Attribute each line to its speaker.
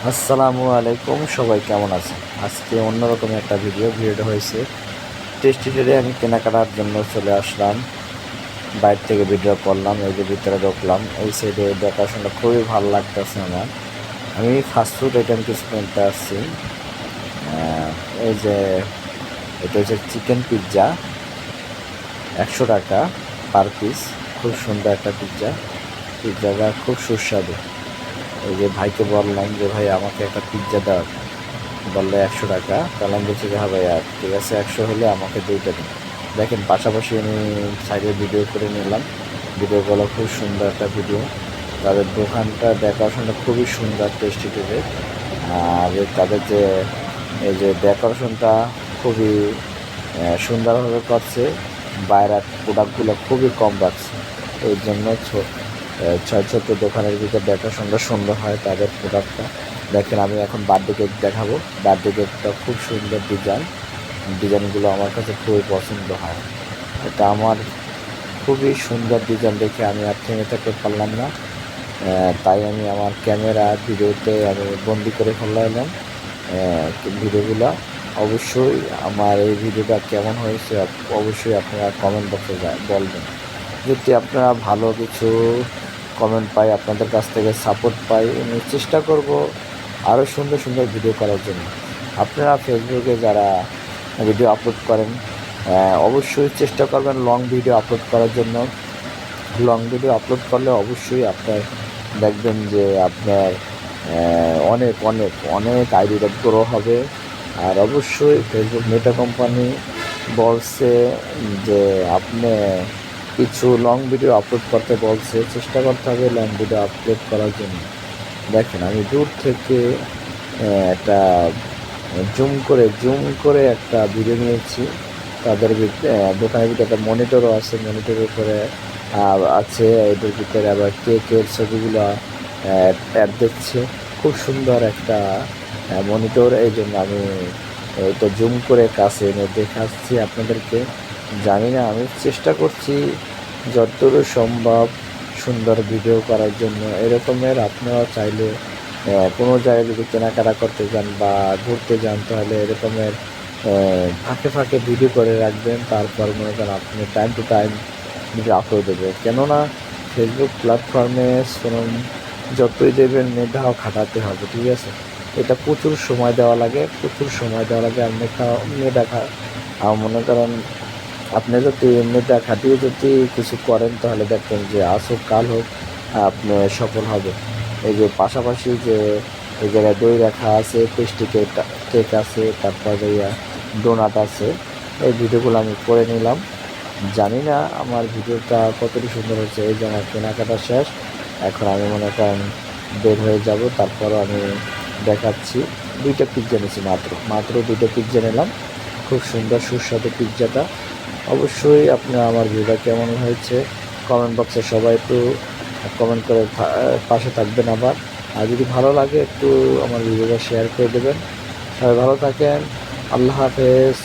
Speaker 1: আসসালামু আলাইকুম, সবাই কেমন আছেন? আজকে অন্যরকম একটা ভিডিওটা হয়েছে টেস্টি ট্রেডে আমি কেনাকাটার জন্য চলে আসলাম। বাইরে থেকে ভিডিও করলাম, এই যে ভিতরে ঢুকলাম। এই সাইডে দেখাশোনা খুবই ভালো লাগতেছে আমার। আমি ফাস্টফুড আইটেম কিছু কিনতে আসছি। এই যে এটা হচ্ছে চিকেন পিৎজা, 100 টাকা পার পিস। খুব সুন্দর একটা পিৎজাটা খুব সুস্বাদু। এই যে ভাইকে বললাম যে ভাই আমাকে একটা পিৎজা দাও, বললো 100 টাকা। তাহলে আমি বলছি যে হ্যাঁ ভাই, আর ঠিক আছে, 100 হলে আমাকে 2টা দিন। দেখেন পাশাপাশি আমি সাইডে ভিডিও করে নিলাম। ভিডিওগুলো খুব সুন্দর একটা ভিডিও। তাদের দোকানটা দেখাশোনা খুবই সুন্দর, টেস্টি টেস্টি। আর তাদের যে এই যে ডেকোরেশনটা খুবই সুন্দরভাবে করছে। বাইরের প্রোডাক্টগুলো খুবই কম রাখছে, এই জন্য ছয় ছোট দোকানের ভিতরে ডেকোরেশনটা সুন্দর হয় তাদের প্রোডাক্টটা। দেখেন আমি এখন বার্থডে কেক দেখাবো। বার্থডে কেকটা খুব সুন্দর ডিজাইনগুলো আমার কাছে খুবই পছন্দ হয়। এটা আমার খুবই সুন্দর ডিজাইন দেখে আমি আর থেমে থাকতে পারলাম না। তাই আমি আমার ক্যামেরা ভিডিওতে আমি বন্দি করে ফেলাইলাম ভিডিওগুলো। অবশ্যই আমার এই ভিডিওটা কেমন হয়েছে অবশ্যই আপনারা কমেন্ট বক্সে বলবেন। যদি আপনারা ভালো কিছু কমেন্ট পাই, আপনাদের কাছ থেকে সাপোর্ট পাই, আমি চেষ্টা করব আরও সুন্দর সুন্দর ভিডিও করার জন্য। আপনারা ফেসবুকে যারা ভিডিও আপলোড করেন, অবশ্যই চেষ্টা করবেন লং ভিডিও আপলোড করার জন্য। লং ভিডিও আপলোড করলে অবশ্যই আপনার দেখবেন যে আপনার অনেক অনেক অনেক আইডিটা গ্রো হবে। আর অবশ্যই ফেসবুক মেটা কোম্পানি বলছে যে আপনি কিছু লং ভিডিও আপলোড করতে বলছে, চেষ্টা করতে হবে লং ভিডিও আপলোড করার জন্য। দেখেন আমি দূর থেকে একটা জুম করে একটা ভিডিও নিয়েছি। তাদের দোকানের ভিতরে একটা মনিটরও আছে, মনিটরের উপরে আছে এদের ভিতরে আবার কেকের ছবিগুলো অ্যাড দেখছে। খুব সুন্দর একটা মনিটর, এই জন্য আমি এটা জুম করে কাছে এনে দেখাচ্ছি আপনাদেরকে। জানি না, আমি চেষ্টা করছি যতদূর সম্ভব সুন্দর ভিডিও করার জন্য। এরকমের আপনারা চাইলে কোনো জায়গায় যদি কেনাকাটা করতে যান বা ঘুরতে যান, তাহলে এরকমের ফাঁকে ফাঁকে ভিডিও করে রাখবেন। তারপর মনে করেন আপনি time to time video upload দেবেন। কেননা ফেসবুক প্ল্যাটফর্মে শ্রম যতই দেবেন মেধাও খাটাতে হবে, ঠিক আছে? এটা প্রচুর সময় দেওয়া লাগে, আর মনে করেন আপনি যদি মেধা খাটিয়ে যদি কিছু করেন, তাহলে দেখবেন যে আজ হোক কাল হোক আপনি সফল হবে। এই যে পাশাপাশি যে এই জায়গায় দই রাখা আছে, পেস্ট্রি কেক আছে, তারপর ডোনাট আছে। এই ভিডিওগুলো আমি করে নিলাম। জানি না আমার ভিডিওটা কতটি সুন্দর হচ্ছে। এই জন্য কেনাকাটা শেষ, এখন আমি মনে করেন বের হয়ে যাব। তারপরও আমি দেখাচ্ছি। 2টা পিৎজা নিয়েছি, মাত্র 2টা পিৎজা নিলাম। খুব সুন্দর সুস্বাদু পিৎজাটা। অবশ্যই আপনার আমার ভিডিওটা কেমন হয়েছে কমেন্ট বক্সে সবাই একটু কমেন্ট করে পাশে থাকবেন। আর যদি ভালো লাগে একটু আমার ভিডিওটা শেয়ার করে দেবেন। সবাই ভালো থাকেন। আল্লাহ হাফেজ।